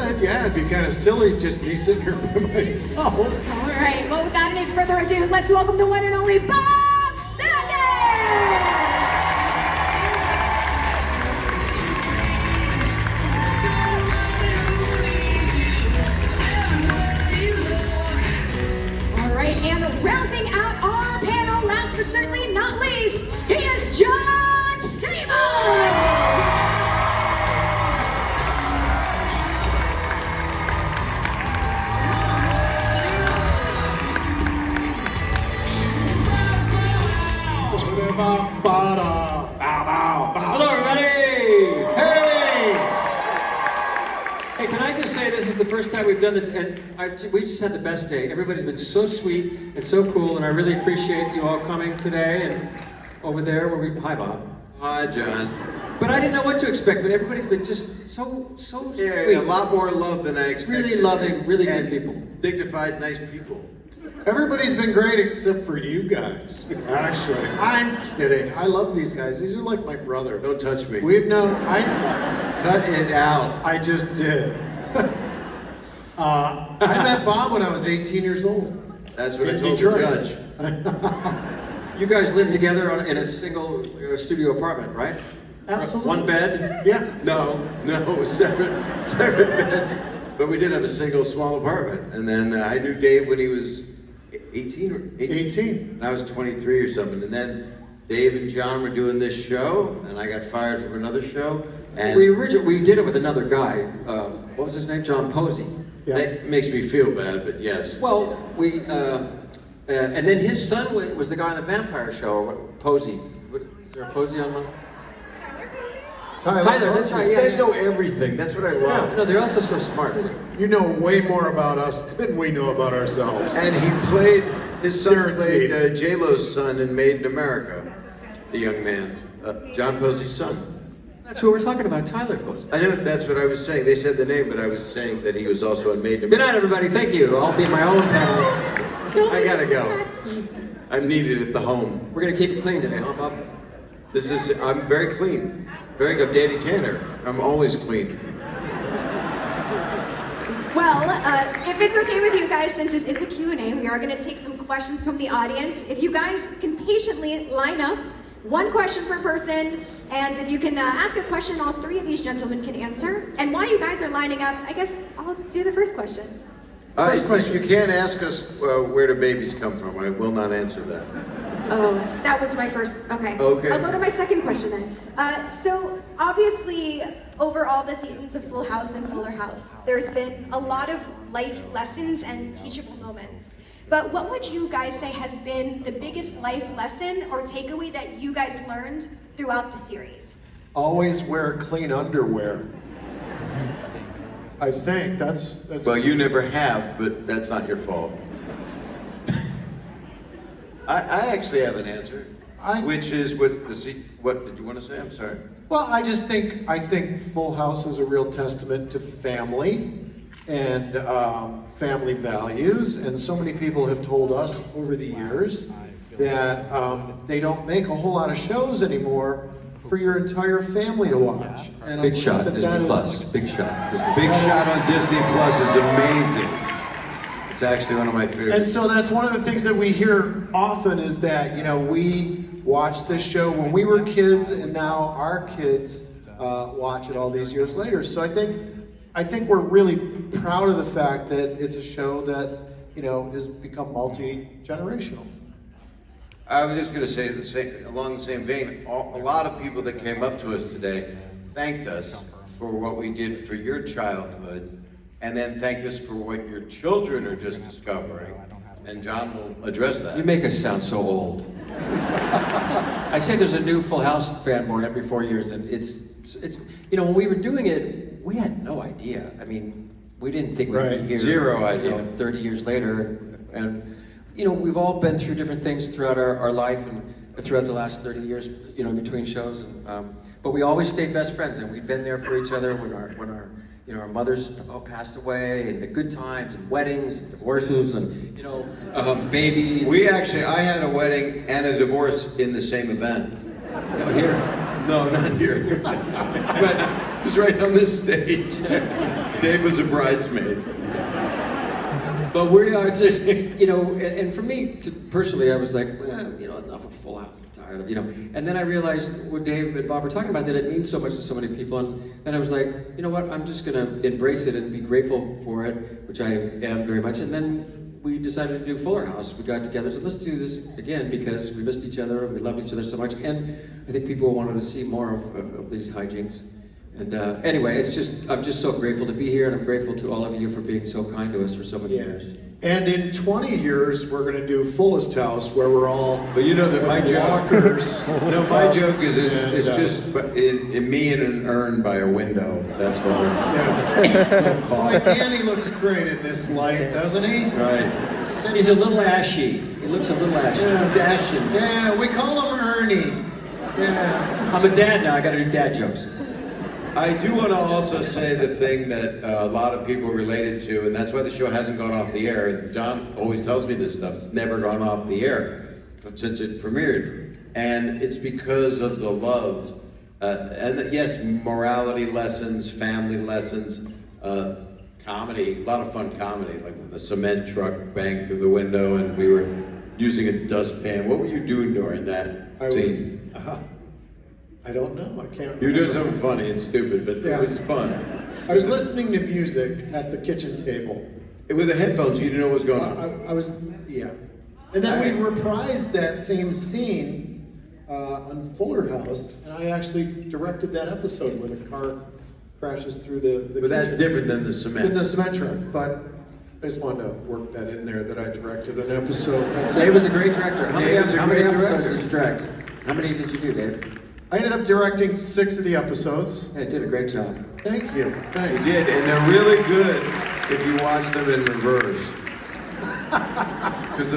could, yeah. It'd be kind of silly just me sitting here by myself. All right, well, without any further ado, let's welcome the one and only Bob Saget! And rounding out our panel, last but certainly not least, he is John Stamos! Hello, everybody! Hey! Hey, can I just say this is the first time we've done this, and we just had the best day. Everybody's been so sweet and so cool, and I really appreciate you all coming today. And over there, hi, Bob. Hi, John. But I didn't know what to expect, but everybody's been just so Yeah, sweet. a lot more love than I expected. Really loving, really good And people. Dignified, nice people. Everybody's been great except for you guys, actually. I'm kidding. I love these guys. These are like my brother. Don't touch me. We've known, Cut it out. I just did. I met Bob when I was 18 years old. That's what I In told Detroit. the judge. You guys live together in a single studio apartment, right? Absolutely. One bed? Yeah. No, separate beds. But we did have a single small apartment. And then I knew Dave when he was 18. 18. And I was 23 or something. And then Dave and John were doing this show, and I got fired from another show. And We did it with another guy. What was his name? John Posey. Yeah. that makes me feel bad, but yes. Well, and then his son was the guy on the vampire show, or what, Posey. Is there a Posey on one? Tyler, that's right, You yeah. guys know everything. That's what I love. No, they're also so smart. Too. You know way more about us than we know about ourselves. And his son Guaranteed. played J-Lo's son in Made in America, the young man, John Posey's son. That's who we're talking about, Tyler Posey. I know that's what I was saying. They said the name, but I was saying that he was also in Made in Good America. night, everybody. Thank you. I'll be my own panel. I gotta go. I'm needed at the home. We're gonna keep it clean today, huh, Bob? I'm very clean. Very good, Danny Tanner. I'm always clean. Well, if it's okay with you guys, since this is a Q&A, we are going to take some questions from the audience. If you guys can patiently line up, one question per person, and if you can ask a question, all three of these gentlemen can answer. And while you guys are lining up, I guess I'll do the first question. You can't ask us where do babies come from. I will not answer that. Oh, that was my first, okay. Okay. I'll go to my second question then. So, obviously, over all the seasons of Full House and Fuller House, there's been a lot of life lessons and teachable moments. But what would you guys say has been the biggest life lesson or takeaway that you guys learned throughout the series? Always wear clean underwear. I think that's. Well, you never have, but that's not your fault. I actually have an answer, which is what did you want to say? I'm sorry. Well, I think Full House is a real testament to family and family values, and so many people have told us over the years that they don't make a whole lot of shows anymore for your entire family to watch. And Big shot, Disney Plus. Big shot, Disney Plus. Big shot on Disney Plus is amazing. It's actually one of my favorites. And so that's one of the things that we hear often is that, we watched this show when we were kids, and now our kids watch it all these years later. So I think we're really proud of the fact that it's a show that, has become multi-generational. I was just going to say along the same vein, a lot of people that came up to us today thanked us for what we did for your childhood, and then thanked us for what your children are just discovering. And John will address that. You make us sound so old. I say there's a new Full House fan born every 4 years, and it's when we were doing it, we had no idea. I mean, we didn't think we'd be here. Zero idea. 30 years later, and we've all been through different things throughout our life and throughout the last 30 years, in between shows. And, but we always stayed best friends, and we've been there for each other when our mothers all passed away, and the good times, and weddings, and divorces, and babies. I had a wedding and a divorce in the same event. Here. No, not here. But It was right on this stage. Dave was a bridesmaid. But we are just, you know, and for me personally, I was like, you know, enough of Full House. I'm tired of, you know. And then I realized what Dave and Bob were talking about, that it means so much to so many people. And then I was like, you know what? I'm just gonna embrace it and be grateful for it, which I am very much. And then we decided to do Fuller House. We got together, so let's do this again because we missed each other, we loved each other so much, and I think people wanted to see more of these hijinks. And anyway, I'm just so grateful to be here, and I'm grateful to all of you for being so kind to us for so many years. And in 20 years, we're going to do Fullest House, where we're all But you know that my joke, walkers. no, my joke is And, it's just in me in an urn by a window. That's the whole Yes. call. Boy, Danny looks great in this light, doesn't he? Right. He's a little ashy. He looks a little ashy. Yeah. He's ashen. Yeah, we call him Ernie. Yeah. I'm a dad now. I got to do dad jokes. I do want to also say the thing that a lot of people related to, and that's why the show hasn't gone off the air. And John always tells me this stuff. It's never gone off the air since it premiered. And it's because of the love. And yes, morality lessons, family lessons, comedy, a lot of fun comedy, like when the cement truck banged through the window and we were using a dustpan. What were you doing during that scene? I don't know. I can't. You were doing something funny and stupid, but Yeah. it was fun. I was listening to music at the kitchen table. With the headphones, you didn't know what was going on. I was, yeah. And then we reprised that same scene on Fuller House, and I actually directed that episode where the car crashes through the But that's kitchen. different than the cement. In the cement truck, but I just wanted to work that in there, that I directed an episode. That's Dave was a great director. How Dave was a how many great episodes director. did you direct? How many did you do, Dave? I ended up directing 6 of the episodes. Yeah, you did a great job. Thank you. You Thanks. did, and they're really good if you watch them in reverse. Because